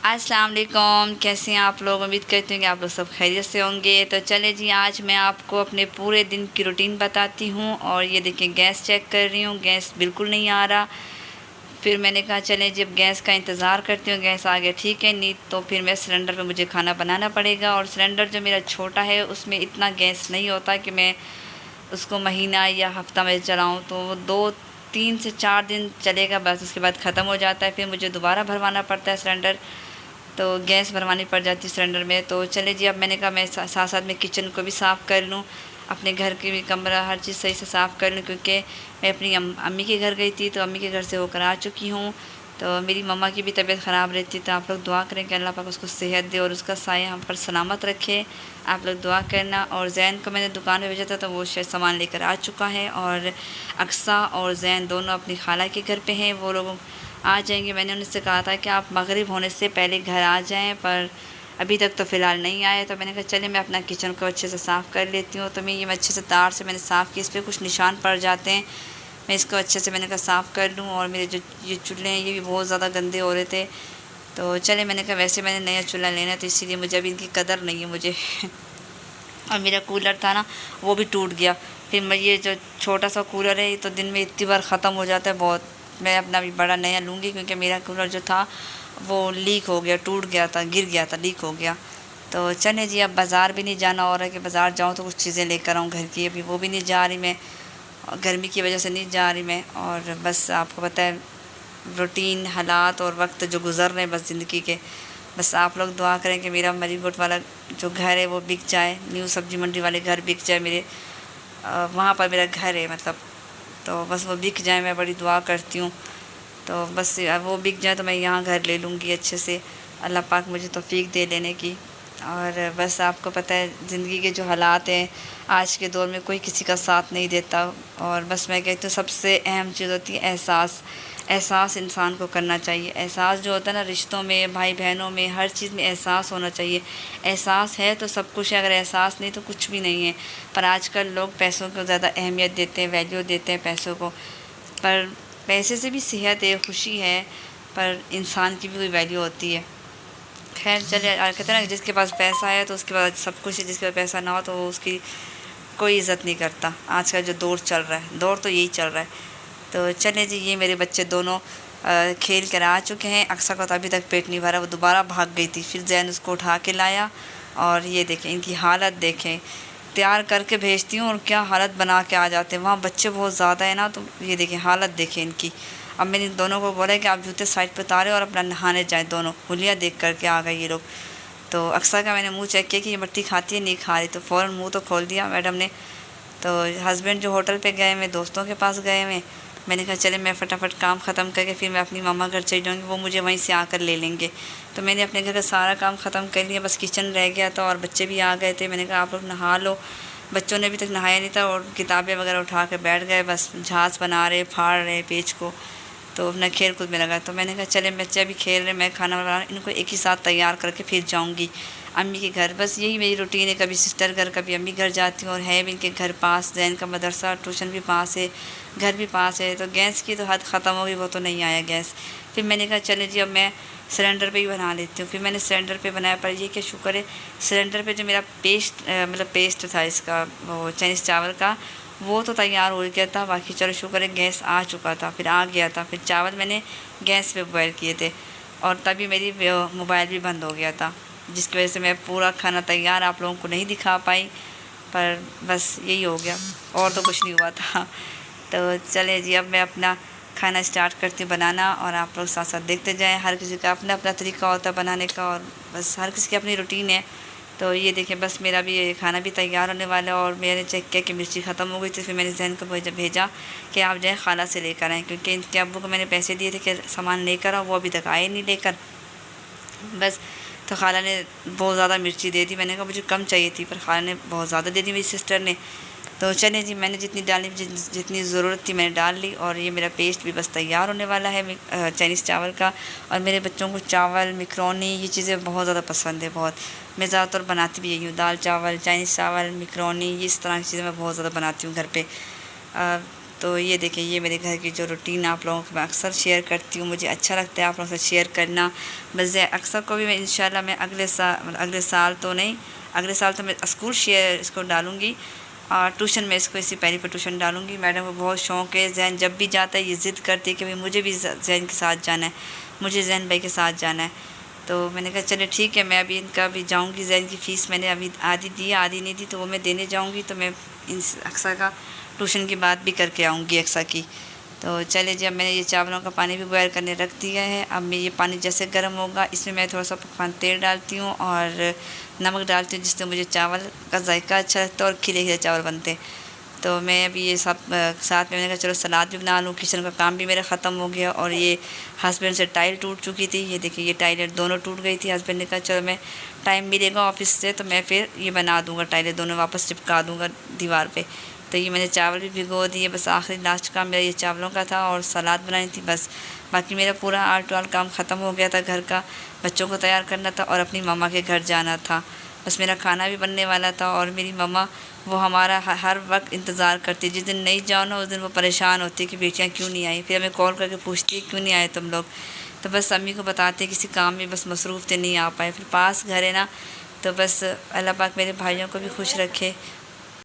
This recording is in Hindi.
अस्सलाम वालेकुम। कैसे हैं आप लोग? उम्मीद करती हूँ कि आप लोग सब खैरियत से होंगे। तो चले जी, आज मैं आपको अपने पूरे दिन की रूटीन बताती हूँ। और ये देखिए, गैस चेक कर रही हूँ, गैस बिल्कुल नहीं आ रहा। फिर मैंने कहा चले जब गैस का इंतज़ार करती हूँ, गैस आ गया ठीक है, नहीं तो फिर मैं सिलेंडर पे मुझे खाना बनाना पड़ेगा। और सिलेंडर जो मेरा छोटा है उसमें इतना गैस नहीं होता कि मैं उसको महीना या हफ़्ता में चलाऊँ। तो वो 2 3 से 4 दिन चलेगा, बस उसके बाद ख़त्म हो जाता है। फिर मुझे दोबारा भरवाना पड़ता है सिलेंडर, तो गैस भरवानी पड़ जाती है सिलेंडर में। तो चले जी, अब मैंने कहा मैं साथ साथ में किचन को भी साफ़ कर लूँ, अपने घर की भी कमरा हर चीज़ सही से साफ़ कर लूँ, क्योंकि मैं अपनी अम्मी के घर गई थी, तो अम्मी के घर से होकर आ चुकी हूँ। तो मेरी मम्मा की भी तबीयत ख़राब रहती है, तो आप लोग दुआ करें कि अल्लाह पाक उसको सेहत दे और उसका साया हम पर सलामत रखे। आप लोग दुआ करना। और जैन को मैंने दुकान में भेजा था, तो वो शायद सामान लेकर आ चुका है। और अक्सा और जैन दोनों अपनी खाला के घर पे हैं, वो लोग आ जाएंगे। मैंने उनसे कहा था कि आप मगरिब होने से पहले घर आ जाएं, पर अभी तक तो फ़िलहाल नहीं आए। तो मैंने कहा चलिए मैं अपना किचन को अच्छे से साफ़ कर लेती हूँ। तो मैं ये अच्छे से तार से मैंने साफ़ किया, इस पर कुछ निशान पड़ जाते हैं, मैं इसको अच्छे से मैंने कहा साफ़ कर लूँ। और मेरे जो ये चूल्हे हैं ये भी बहुत ज़्यादा गंदे हो रहे थे। तो चले, मैंने कहा वैसे मैंने नया चूल्हा लेना है, तो इसीलिए मुझे अभी इनकी कदर नहीं है मुझे। और मेरा कूलर था ना, वो भी टूट गया। फिर मैं ये जो छोटा सा कूलर है, ये तो दिन में इतनी बार ख़त्म हो जाता है बहुत। मैं अपना भी बड़ा नया लूँगी, क्योंकि मेरा कूलर जो था वो लीक हो गया, टूट गया था, गिर गया था, लीक हो गया। तो चले जी, अब बाज़ार भी नहीं जाना हो रहा है कि बाज़ार जाऊँ तो कुछ चीज़ें लेकर आऊँ घर की, अभी वो भी नहीं जा रही मैं, और गर्मी की वजह से नहीं जा रही मैं। और बस आपको पता है रूटीन हालात और वक्त जो गुज़र रहे हैं बस ज़िंदगी के। बस आप लोग दुआ करें कि मेरा मरीगोट वाला जो घर है वो बिक जाए, न्यू सब्ज़ी मंडी वाले घर बिक जाए मेरे, वहाँ पर मेरा घर है मतलब। तो बस वो बिक जाए, मैं बड़ी दुआ करती हूँ। तो बस वो बिक जाए तो मैं यहाँ घर ले लूँगी अच्छे से, अल्लाह पाक मुझे तौफीक दे लेने की। और बस आपको पता है ज़िंदगी के जो हालात हैं आज के दौर में, कोई किसी का साथ नहीं देता। और बस मैं कहती हूँ सबसे अहम चीज़ होती है एहसास। एहसास इंसान को करना चाहिए। एहसास जो होता है ना, रिश्तों में, भाई बहनों में, हर चीज़ में एहसास होना चाहिए। एहसास है तो सब कुछ है, अगर एहसास नहीं तो कुछ भी नहीं है। पर आजकल लोग पैसों को ज़्यादा अहमियत देते हैं, वैल्यू देते हैं पैसों को। पर पैसे से भी सेहत है, खुशी है, पर इंसान की भी कोई वैल्यू होती है। खैर चलिए, कहते हैं ना जिसके पास पैसा है तो उसके पास सब कुछ है, जिसके पास पैसा ना हो तो वो उसकी कोई इज़्ज़त नहीं करता। आज का जो दौर चल रहा है, दौर तो यही चल रहा है। तो चले जी, ये मेरे बच्चे दोनों खेल कर आ चुके हैं। अक्सा का तो अभी तक पेट नहीं भरा, वो दोबारा भाग गई थी, फिर जैन उसको उठा के लाया। और ये देखें इनकी हालत देखें, तैयार करके भेजती हूँ और क्या हालत बना के आ जाते हैं। वहाँ बच्चे बहुत ज़्यादा है ना, तो ये देखें हालत देखें इनकी। अब मैंने इन दोनों को बोला कि आप जूते साइड पर उतारें और अपना नहाने जाएँ। दोनों हुलिया देख करके आ गए ये लोग। तो अक्सर का मैंने मुंह चेक किया कि ये मट्टी खाती है नहीं खा रही, तो फ़ौरन मुंह तो खोल दिया मैडम ने। तो हस्बैंड जो होटल पे गए हुए, दोस्तों के पास गए हुए, मैंने कहा चले मैं फटाफट काम ख़त्म करके फिर मैं अपनी मामा घर चली जाऊँगी, वो मुझे वहीं से आकर ले लेंगे। तो मैंने अपने घर का सारा काम ख़त्म कर लिया, बस किचन रह गया था और बच्चे भी आ गए थे। मैंने कहा आप लोग नहा लो। बच्चों ने अभी तक नहाया नहीं था और किताबें वगैरह उठा कर बैठ गए, बस झाँस बना रहे, फाड़ रहे पेज को। तो अपना खेल कूद में लगा। तो मैंने कहा चले बच्चे अभी खेल रहे, मैं खाना बना, इनको एक ही साथ तैयार करके फिर जाऊँगी अम्मी के घर। बस यही मेरी रूटीन है, कभी सिस्टर घर कभी अम्मी घर जाती हूँ। और है भी इनके घर पास, जैन का मदरसा ट्यूशन भी पास है, घर भी पास है। तो गैस की तो हद ख़त्म हो गई, वो तो नहीं आया गैस। फिर मैंने कहा चले जी अब मैं सिलेंडर पे ही बना लेती हूँ। फिर मैंने सिलेंडर पे बनाया, पर ये क्या शुक्र है सिलेंडर पे जो मेरा पेस्ट मतलब पेस्ट था इसका, वो चाइनीज़ चावल का, वो तो तैयार हो गया था। बाकी चलो शुक्र है गैस आ चुका था, फिर आ गया था। फिर चावल मैंने गैस पे बॉयल किए थे और तभी मेरी मोबाइल भी बंद हो गया था, जिसकी वजह से मैं पूरा खाना तैयार आप लोगों को नहीं दिखा पाई। पर बस यही हो गया, और तो कुछ नहीं हुआ था। तो चले जी, अब मैं अपना खाना स्टार्ट करती हूँ बनाना, और आप लोग साथ साथ देखते जाएं। हर किसी का अपना अपना तरीका होता है बनाने का, और बस हर किसी की अपनी रूटीन है। तो ये देखिए बस मेरा भी ये खाना भी तैयार होने वाला है। और मैंने चेक किया कि मिर्ची ख़त्म हो गई थी, फिर मैंने जहन को भेजा कि आप जाएँ खाला से लेकर आएँ, क्योंकि इनके अब्बू को मैंने पैसे दिए थे कि सामान लेकर आओ, वो अभी तक आए नहीं लेकर। बस तो खाला ने बहुत ज़्यादा मिर्ची दे दी। मैंने कहा मुझे कम चाहिए थी, पर खाला ने बहुत ज़्यादा दे दी मेरी सिस्टर ने। तो चले जी, मैंने जितनी डाली जितनी ज़रूरत थी मैंने डाल ली। और ये मेरा पेस्ट भी बस तैयार होने वाला है चाइनीज़ चावल का। और मेरे बच्चों को चावल मिक्रोनी ये चीज़ें बहुत ज़्यादा पसंद है, बहुत। मैं ज़्यादातर बनाती भी यही हूँ, दाल चावल, चाइनीज़ चावल, मिक्रोनी, इस तरह की चीज़ें मैं बहुत ज़्यादा बनाती हूँ घर पे। तो ये देखिए, ये मेरे घर की जो रूटीन आप लोगों को मैं अक्सर शेयर करती हूँ, मुझे अच्छा लगता है आप लोगों से शेयर करना। बस अक्सर को भी मैं इंशाल्लाह मैं अगले साल तो नहीं, अगले साल तो मैं स्कूल शेयर इसको डालूँगी और ट्यूशन में इसको इसी पहली पर ट्यूशन डालूँगी। मैडम को बहुत शौक़ है, जैन जब भी जाता है ये ज़िद करती है कि भाई मुझे भी जैन के साथ जाना है, मुझे जैन भाई के साथ जाना है। तो मैंने कहा चलिए ठीक है, मैं अभी इनका भी जाऊँगी। जैन की फ़ीस मैंने अभी आधी दी, आधी नहीं दी, तो वो मैं देने जाऊँगी। तो मैं इन अक्सर का ट्यूशन की बात भी करके आऊँगी अक्सर की। तो चलिए जी, अब मैंने ये चावलों का पानी भी बॉयल करने रख दिया है। अब मैं ये पानी जैसे गर्म होगा इसमें मैं थोड़ा सा पकवान तेल डालती हूँ और नमक डालती हूँ, जिससे मुझे चावल का जायका अच्छा लगता है और खिले खिले चावल बनते हैं। तो मैं अभी ये सब साथ में मैंने कहा चलो सलाद भी बना लूँ। किचन का काम भी मेरा ख़त्म हो गया और ये हस्बैंड से टाइल टूट चुकी थी। ये देखिए, ये टाइलें दोनों टूट गई थी। हस्बैंड ने कहा चलो मैं टाइम मिलेगा ऑफिस से तो मैं फिर ये बना दूँगा, टाइलें दोनों वापस चिपका दूँगा दीवार पे। तो ये मैंने चावल भी भिगो दिए। बस आखिरी लास्ट काम मेरा ये चावलों का था और सलाद बनाई थी बस। बाकी मेरा पूरा आल टू आल काम ख़त्म हो गया था। घर का बच्चों को तैयार करना था और अपनी मम्मा के घर जाना था। बस मेरा खाना भी बनने वाला था और मेरी मम्मा वो हमारा हर वक्त इंतज़ार करती। जिस दिन नहीं जाओ ना उस दिन वो परेशान होती कि बेटियाँ क्यों नहीं आई। फिर हमें कॉल करके पूछती है क्यों नहीं आए तुम लोग। तो बस अम्मी को बताते किसी काम में बस मसरूफ़ थे, नहीं आ पाए। फिर पास घर है ना, तो बस अल्लाह पाक मेरे भाइयों को भी खुश रखे